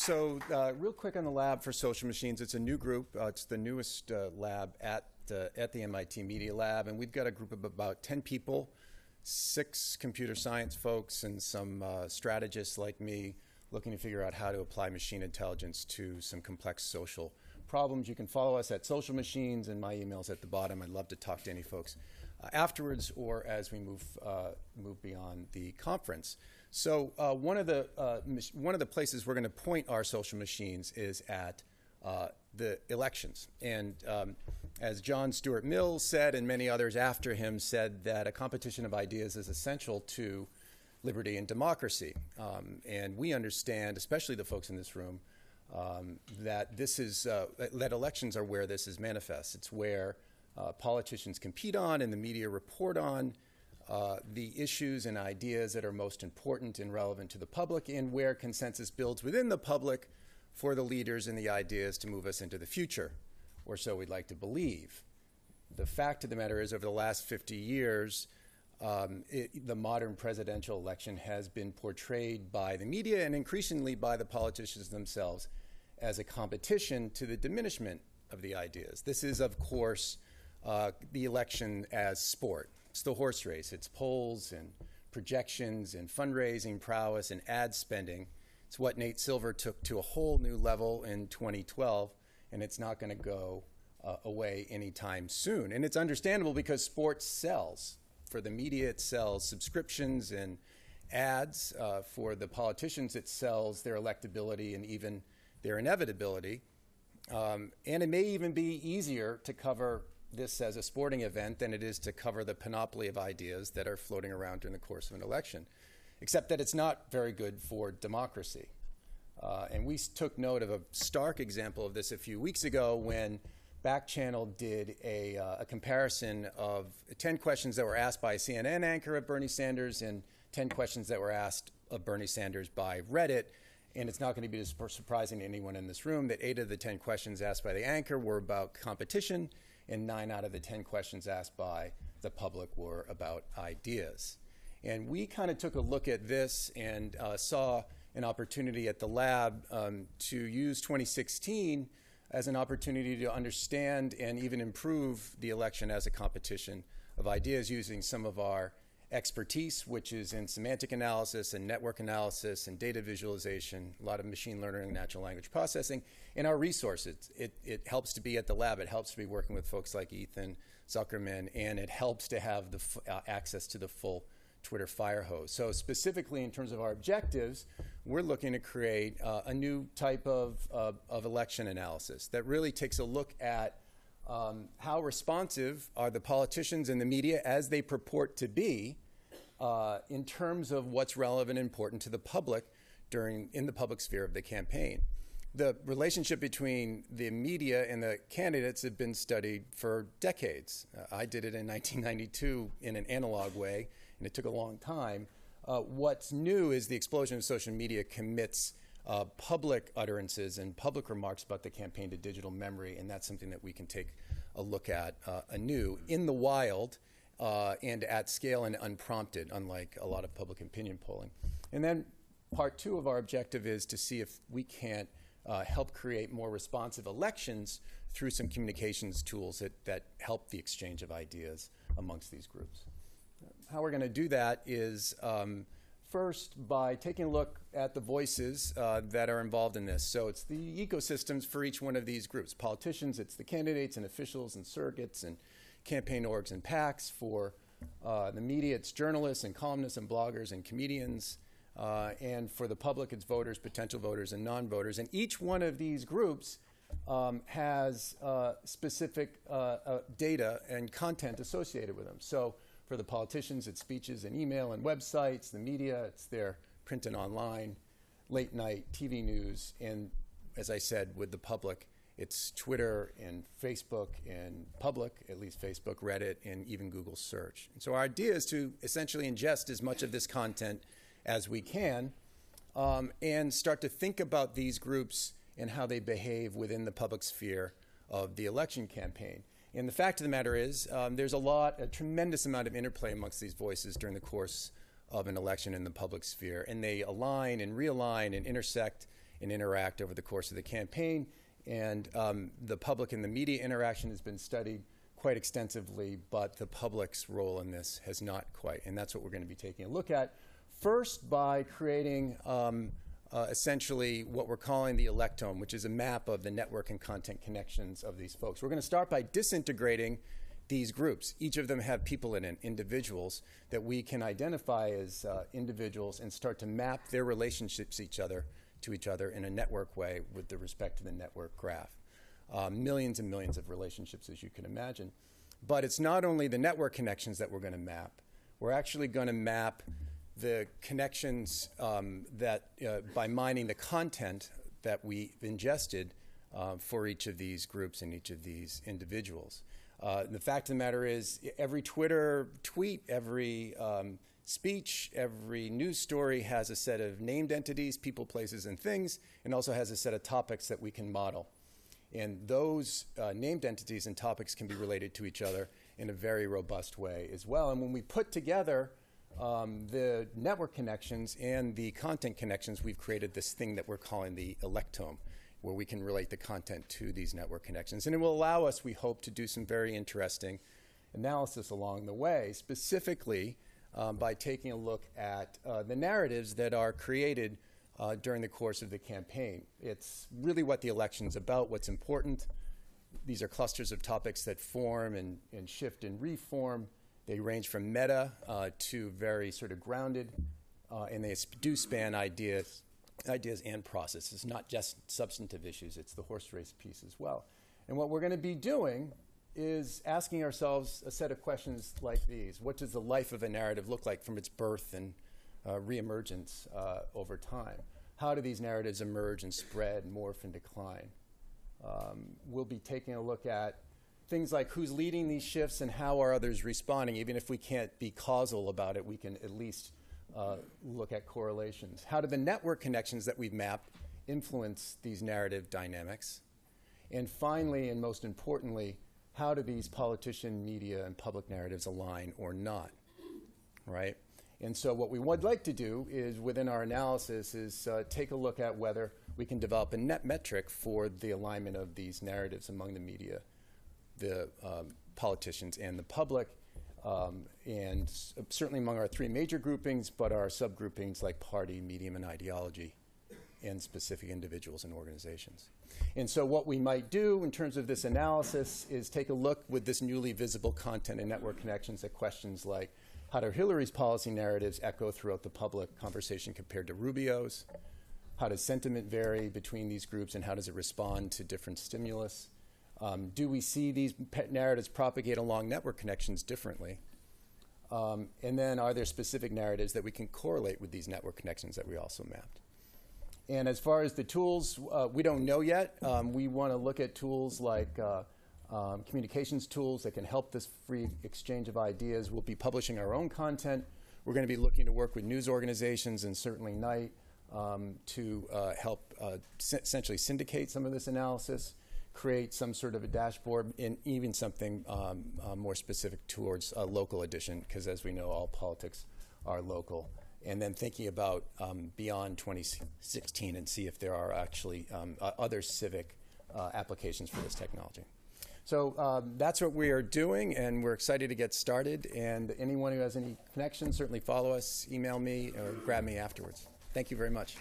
Real quick on the Lab for Social Machines. It's a new group. It's the newest lab at the MIT Media Lab, and we've got a group of about 10 people, 6 computer science folks and some strategists like me looking to figure out how to apply machine intelligence to some complex social problems. You can follow us at Social Machines, and my email's at the bottom. I'd love to talk to any folks afterwards or as we move beyond the conference. So one of the places we're going to point our social machines is at the elections. And as John Stuart Mill said, and many others after him said, that a competition of ideas is essential to liberty and democracy. And we understand, especially the folks in this room, that that elections are where this is manifest. It's where politicians compete on and the media report on the issues and ideas that are most important and relevant to the public, and where consensus builds within the public for the leaders and the ideas to move us into the future, or so we'd like to believe. The fact of the matter is, over the last 50 years, the modern presidential election has been portrayed by the media and increasingly by the politicians themselves as a competition to the diminishment of the ideas. This is, of course, the election as sport. It's the horse race. It's polls and projections and fundraising prowess and ad spending. It's what Nate Silver took to a whole new level in 2012, and it's not going to go away anytime soon. And it's understandable because sports sells. For the media, it sells subscriptions and ads. For the politicians, it sells their electability and even their inevitability. And it may even be easier to cover this as a sporting event than it is to cover the panoply of ideas that are floating around during the course of an election, except that it's not very good for democracy. And we took note of a stark example of this a few weeks ago when Back Channel did a comparison of 10 questions that were asked by a CNN anchor of Bernie Sanders and 10 questions that were asked of Bernie Sanders by Reddit. And it's not going to be surprising to anyone in this room that 8 of the 10 questions asked by the anchor were about competition, and 9 out of the 10 questions asked by the public were about ideas. And we kind of took a look at this and saw an opportunity at the lab to use 2016 as an opportunity to understand and even improve the election as a competition of ideas using some of our expertise, which is in semantic analysis and network analysis and data visualization, a lot of machine learning and natural language processing, and our resources. It helps to be at the lab. It helps to be working with folks like Ethan Zuckerman, and it helps to have the access to the full Twitter fire hose. So specifically in terms of our objectives, we're looking to create a new type of election analysis that really takes a look at how responsive are the politicians and the media as they purport to be in terms of what's relevant and important to the public in the public sphere of the campaign. The relationship between the media and the candidates have been studied for decades. I did it in 1992 in an analog way, and it took a long time. What's new is the explosion of social media commits public utterances and public remarks about the campaign to digital memory, and that's something that we can take a look at anew in the wild and at scale and unprompted, unlike a lot of public opinion polling. And then part 2 of our objective is to see if we can't help create more responsive elections through some communications tools that help the exchange of ideas amongst these groups. How we're going to do that is first by taking a look at the voices that are involved in this. So it's the ecosystems for each one of these groups. Politicians, it's the candidates and officials and surrogates and campaign orgs and PACs. For the media, it's journalists and columnists and bloggers and comedians. And for the public, it's voters, potential voters, and non-voters. And each one of these groups has specific data and content associated with them. So for the politicians, it's speeches and email and websites. The media, it's their print and online, late night TV news. And as I said, with the public, it's Twitter and Facebook and public, at least Facebook, Reddit, and even Google search. And so our idea is to essentially ingest as much of this content as we can and start to think about these groups and how they behave within the public sphere of the election campaign. And the fact of the matter is there's a tremendous amount of interplay amongst these voices during the course of an election in the public sphere. And they align and realign and intersect and interact over the course of the campaign. And the public and the media interaction has been studied quite extensively, but the public's role in this has not quite. And that's what we're going to be taking a look at. First, by creating essentially what we're calling the electome, which is a map of the network and content connections of these folks. We're going to start by disintegrating these groups. Each of them have people in it, individuals, that we can identify as individuals and start to map their relationships to each other in a network way with respect to the network graph. Millions and millions of relationships, as you can imagine. But it's not only the network connections that we're going to map. We're actually going to map the connections by mining the content that we ingested for each of these groups and each of these individuals. The fact of the matter is, every Twitter tweet, every speech, every news story has a set of named entities, people, places, and things, and also has a set of topics that we can model. And those named entities and topics can be related to each other in a very robust way as well. And when we put together the network connections and the content connections, we've created this thing that we're calling the electome, where we can relate the content to these network connections. And it will allow us, we hope, to do some very interesting analysis along the way, specifically by taking a look at the narratives that are created during the course of the campaign. It's really what the election's about, what's important. These are clusters of topics that form and shift and reform. They range from meta to very sort of grounded, and they do span ideas and processes, not just substantive issues. It's the horse race piece as well. And what we're going to be doing is asking ourselves a set of questions like these. What does the life of a narrative look like from its birth and reemergence over time? How do these narratives emerge and spread, morph, and decline? We'll be taking a look at things like who's leading these shifts and how are others responding. Even if we can't be causal about it, we can at least look at correlations. How do the network connections that we've mapped influence these narrative dynamics? And finally, and most importantly, how do these politician, media, and public narratives align or not, right? And so what we would like to do is, within our analysis, is take a look at whether we can develop a net metric for the alignment of these narratives among the media, the politicians, and the public, and certainly among our three major groupings, but our subgroupings like party, medium, and ideology, and specific individuals and organizations. And so what we might do in terms of this analysis is take a look with this newly visible content and network connections at questions like, how do Hillary's policy narratives echo throughout the public conversation compared to Rubio's? How does sentiment vary between these groups, and how does it respond to different stimulus? Do we see these narratives propagate along network connections differently? And then are there specific narratives that we can correlate with these network connections that we also mapped? And as far as the tools, we don't know yet. We want to look at tools like communications tools that can help this free exchange of ideas. We'll be publishing our own content. We're going to be looking to work with news organizations and certainly Knight to help essentially syndicate some of this analysis, create some sort of a dashboard, and even something more specific towards a local edition, because as we know, all politics are local. And then thinking about beyond 2016 and see if there are actually other civic applications for this technology. So that's what we are doing, and we're excited to get started. And anyone who has any connections, certainly follow us, email me, or grab me afterwards. Thank you very much.